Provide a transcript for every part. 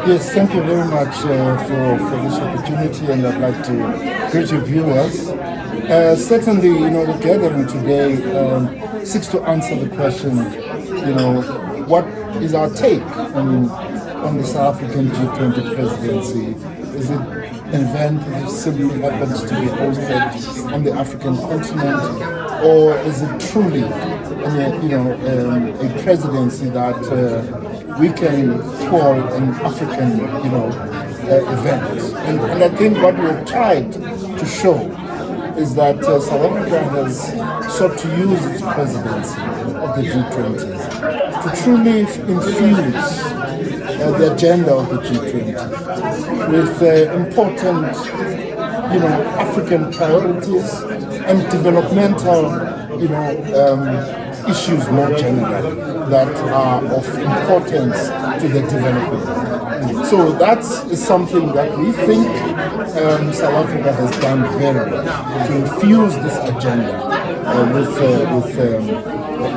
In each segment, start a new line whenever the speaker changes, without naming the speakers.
Yes, thank you very much for this opportunity, and I'd like to greet your viewers. Certainly, the gathering today seeks to answer the question, what is our take on the South African G20 presidency? Is it an event that simply happens to be hosted on the African continent, or is it truly, a presidency that we can call an African, event? And I think what we've tried to show is that South Africa has sought to use its presidency of the G20 to truly infuse the agenda of the G20 with important, African priorities and developmental, issues more generally that are of importance to the development. So that is something that we think South Africa has done very well to infuse this agenda with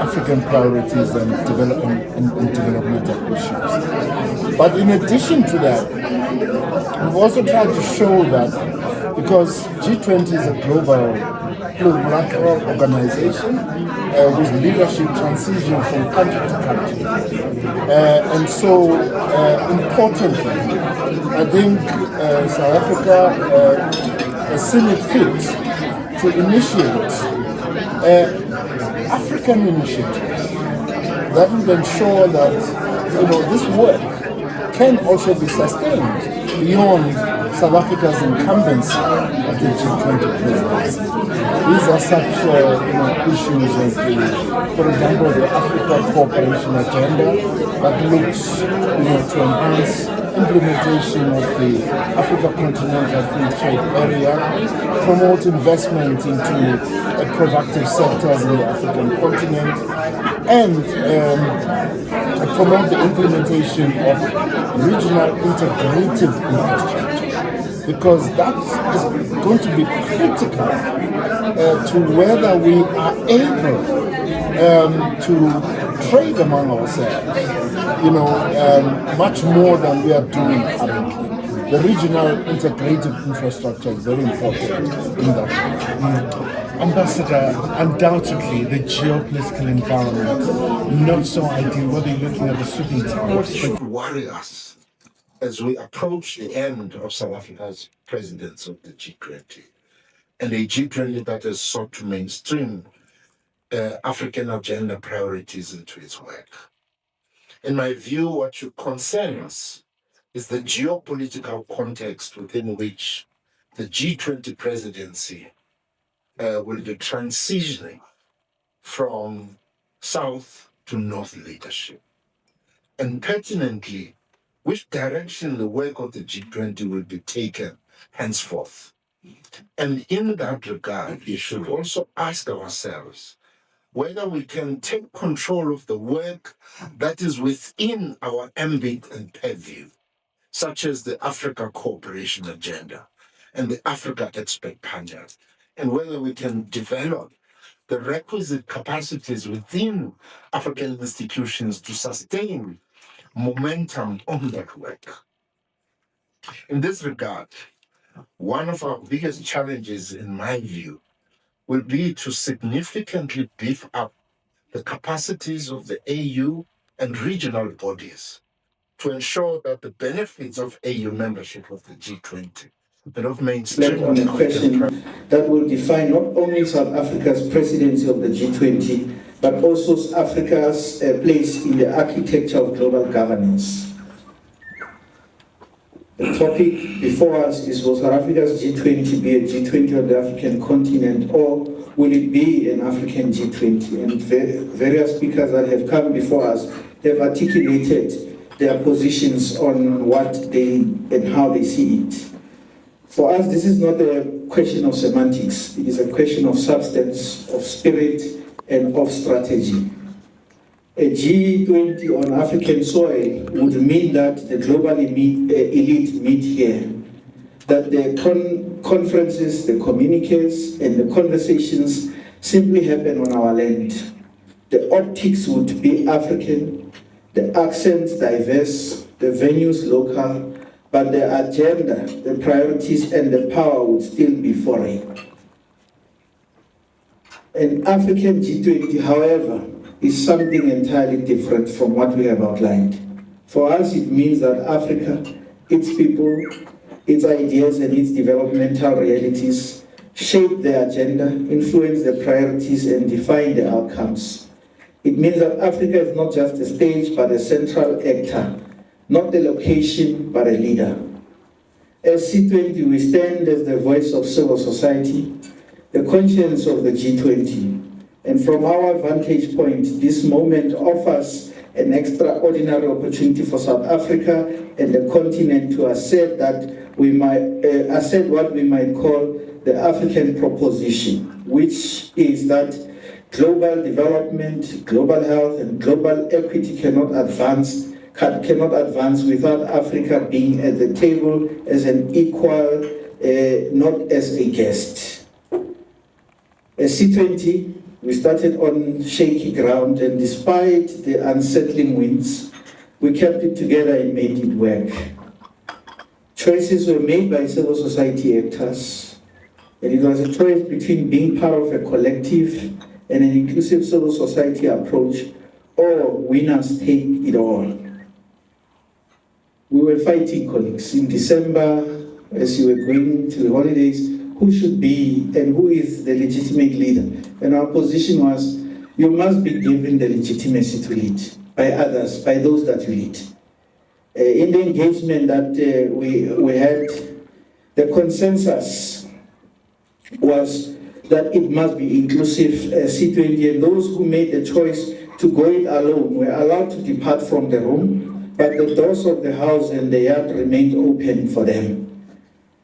African priorities and developmental issues. But in addition to that, we've also tried to show that because G20 is a global organization with leadership transition from country to country. And so, importantly, I think South Africa has seen it fit to initiate African initiatives that will ensure that this work can also be sustained beyond South Africa's incumbency of the G20 presidency. These are such issues as for example, the Africa Cooperation Agenda that looks to enhance implementation of the Africa Continental Free Trade Area, promote investment into productive sectors in the African continent, and promote the implementation of regional integrative infrastructure, because that is going to be critical to whether we are able to trade among ourselves, much more than we are doing currently. The regional integrative infrastructure is very important in that.
Ambassador, undoubtedly the geopolitical environment not so ideal, whether you're looking at the sweeping tariffs.
What should worry us as we approach the end of South Africa's presidency of the G20, and a G20 that has sought to mainstream African agenda priorities into its work? In my view, what should concern us is the geopolitical context within which the G20 presidency will be transitioning from South to North leadership. And pertinently, which direction the work of the G20 will be taken henceforth. And in that regard, we should also ask ourselves whether we can take control of the work that is within our ambit and purview, such as the Africa Cooperation Agenda and the Africa Expert Panel, and whether we can develop the requisite capacities within African institutions to sustain momentum on that work. In this regard, one of our biggest challenges, in my view, will be to significantly beef up the capacities of the AU and regional bodies to ensure that the benefits of AU membership of the G20 but of mainstream
on a question that will define not only South Africa's presidency of the G20, but also Africa's place in the architecture of global governance. The topic before us is, will South Africa's G20 be a G20 of the African continent, or will it be an African G20? And various speakers that have come before us have articulated their positions on what they and how they see it. For us, this is not a question of semantics. It is a question of substance, of spirit, and of strategy. A G20 on African soil would mean that the global elite meet here, that the conferences, the communiques, and the conversations simply happen on our land. The optics would be African, the accents diverse, the venues local, but the agenda, the priorities, and the power would still be foreign. An African G20, however, is something entirely different from what we have outlined. For us, it means that Africa, its people, its ideas, and its developmental realities shape the agenda, influence the priorities, and define the outcomes. It means that Africa is not just a stage, but a central actor, not a location, but a leader. As C20, we stand as the voice of civil society, the conscience of the G20. And from our vantage point, this moment offers an extraordinary opportunity for South Africa and the continent to assert what we might call the African proposition, which is that global development, global health, and global equity cannot advance without Africa being at the table as an equal, not as a guest. As C20, we started on shaky ground, and despite the unsettling winds, we kept it together and made it work. Choices were made by civil society actors, and it was a choice between being part of a collective and an inclusive civil society approach, or winners take it all. We were fighting, colleagues. In December, as you were going to the holidays, who should be and who is the legitimate leader? And our position was, you must be given the legitimacy to lead by others, by those that you lead. In the engagement that we had, the consensus was that it must be inclusive C20, and those who made the choice to go it alone were allowed to depart from the room, but the doors of the house and the yard remained open for them.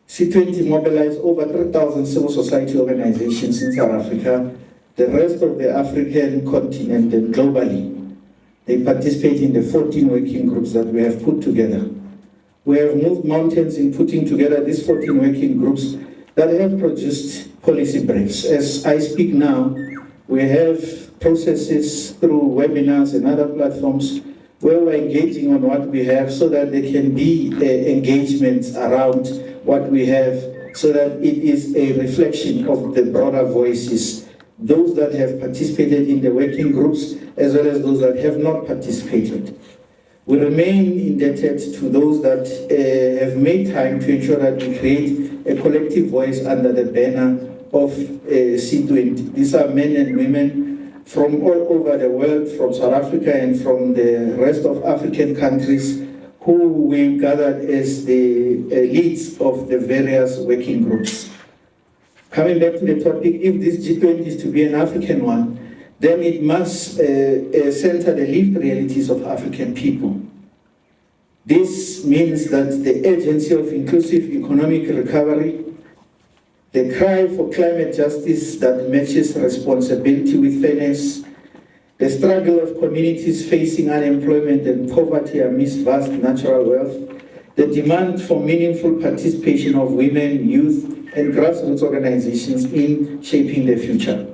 C20 mobilized over 3,000 civil society organizations in South Africa, the rest of the African continent, and globally. They participate in the 14 working groups that we have put together. We have moved mountains in putting together these 14 working groups that have produced policy briefs. As I speak now, we have processes through webinars and other platforms where we're engaging on what we have so that there can be engagements around what we have, so that it is a reflection of the broader voices, those that have participated in the working groups as well as those that have not participated. We remain indebted to those that have made time to ensure that we create a collective voice under the banner of C20. These are men and women from all over the world, from South Africa and from the rest of African countries, who we gathered as the leads of the various working groups. Coming back to the topic, if this G20 is to be an African one, then it must center the lived realities of African people. This means that the urgency of inclusive economic recovery, the cry for climate justice that matches responsibility with fairness, the struggle of communities facing unemployment and poverty amidst vast natural wealth, the demand for meaningful participation of women, youth, and grassroots organizations in shaping the future.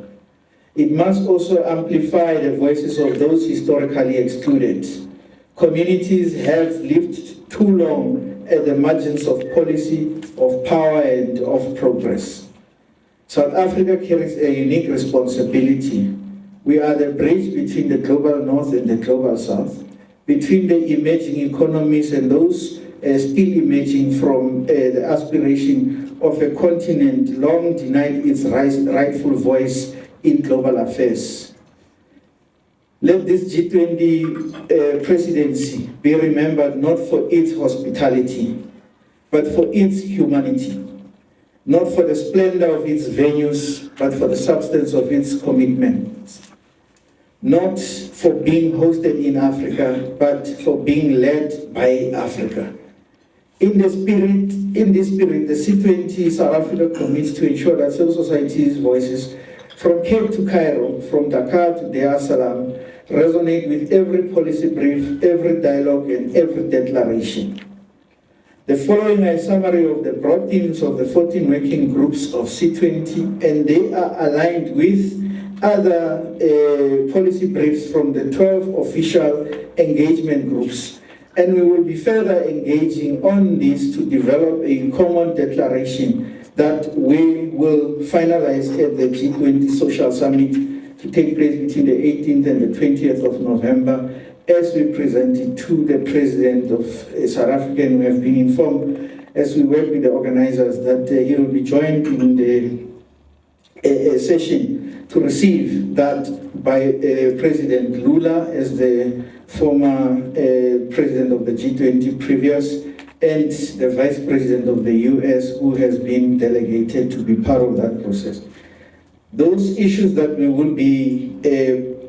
It must also amplify the voices of those historically excluded. Communities have lived too long at the margins of policy, of power, and of progress. South Africa carries a unique responsibility. We are the bridge between the global north and the global south, between the emerging economies and those still emerging from the aspiration of a continent long denied its rightful voice in global affairs. Let this G20 presidency be remembered not for its hospitality, but for its humanity, not for the splendor of its venues, but for the substance of its commitments. Not for being hosted in Africa, but for being led by Africa. In this spirit, the C20 South Africa commits to ensure that civil society's voices from Cape to Cairo, from Dakar to Dar es Salaam, resonate with every policy brief, every dialogue, and every declaration. The following are a summary of the broad themes of the 14 working groups of C20, and they are aligned with other policy briefs from the 12 official engagement groups And we will be further engaging on this to develop a common declaration that we will finalize at the G20 Social Summit to take place between the 18th and the 20th of November, as we present it to the President of South Africa. And we have been informed, as we work with the organizers, that he will be joined in the session to receive that by President Lula as the former President of the G20 previous, and the Vice President of the US, who has been delegated to be part of that process. Those issues that we will be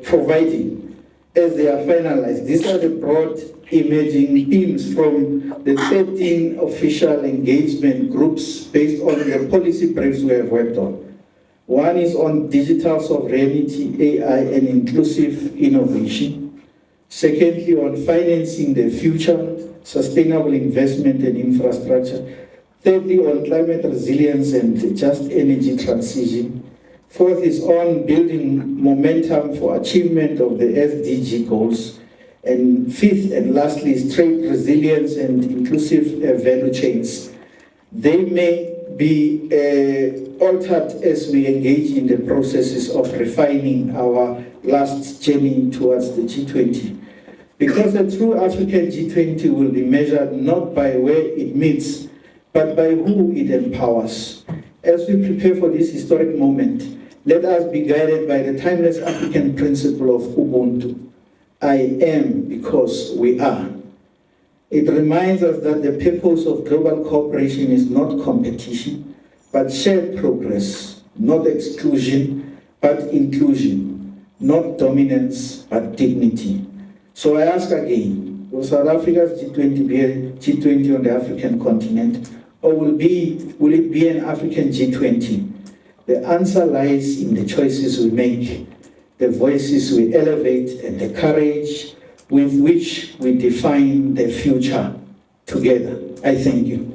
providing as they are finalized, these are the broad emerging themes from the 13 official engagement groups based on the policy briefs we have worked on. One is on digital sovereignty, AI, and inclusive innovation. Secondly, on financing the future, sustainable investment and infrastructure. Thirdly, on climate resilience and just energy transition. Fourth is on building momentum for achievement of the SDG goals. And fifth and lastly is trade resilience and inclusive value chains. They may be altered as we engage in the processes of refining our last journey towards the G20. Because the true African G20 will be measured not by where it meets, but by who it empowers. As we prepare for this historic moment, let us be guided by the timeless African principle of Ubuntu. I am because we are. It reminds us that the purpose of global cooperation is not competition, but shared progress, not exclusion, but inclusion, not dominance, but dignity. So I ask again, will South Africa's G20 be a G20 on the African continent, or will it be an African G20? The answer lies in the choices we make, the voices we elevate, and the courage with which we define the future together. I thank you.